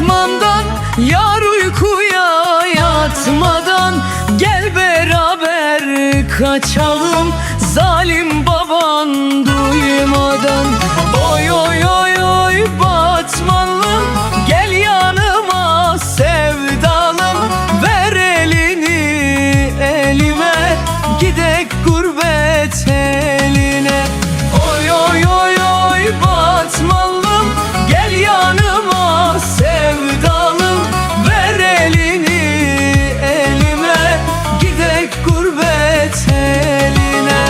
Batman'dan yar uykuya yatmadan gel beraber kaçalım, zalim baban duymadan. Oy oy oy oy Batmanlım, gel yanıma sevdalım, ver elini elime, gidek gurbet eline. Oy oy oy oy Batmanlım, gel yanıma sevdalım, ver elini elime, gidek gurbet eline.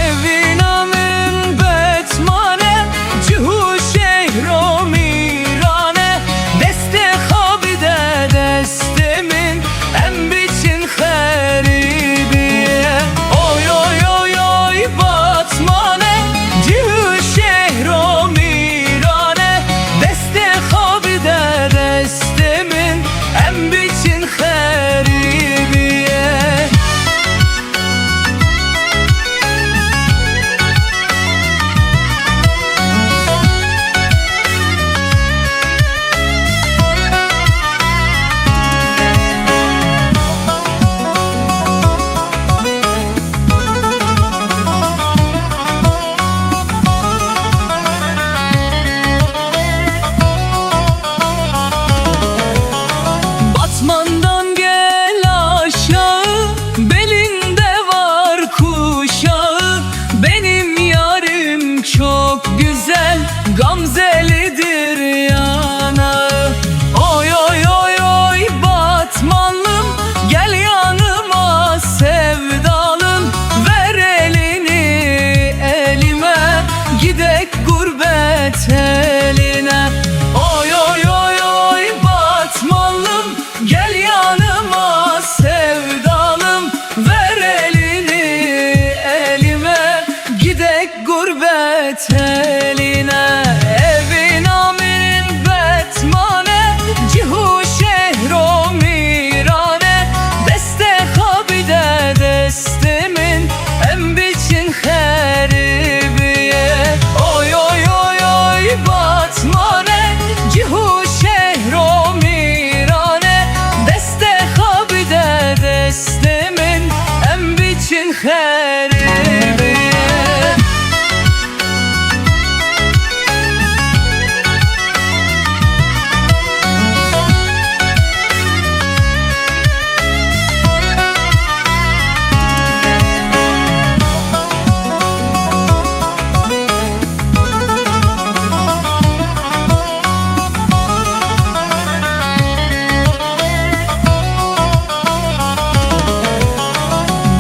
Evin amın betmane, cihu şehro mirane, deste habide destemin em biçin heribiye. Oy oy oy oy Batmane, cihu şehro mirane, deste habide destemin em biçin heribiye. Batman'dan gel aşağı, belinde var kuşağı, benim yarim çok güzel, gamzelidir yanağı. Oy oy oy oy Batmanlım, gel yanıma sevdalım, ver elini elime, gidek gurbet eline. Oy oy oy oy Batmanlım, gel yanıma sevdalım, ver elini elime, gidek gurbet eline. Evin amin betmane, cihu şehro mirane, deste habide destemin em biçin heribiye. Oy oy oy oy Batmane, cihu şehro mirane, deste habide destemin em biçin heribiye.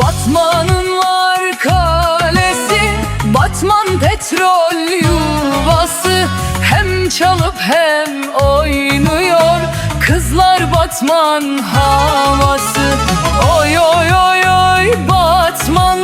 Batman'ın var kalesi, Batman petrol yuvası, hem çalıp hem oynuyor kızlar Batman havası. Oy oy oy oy Batman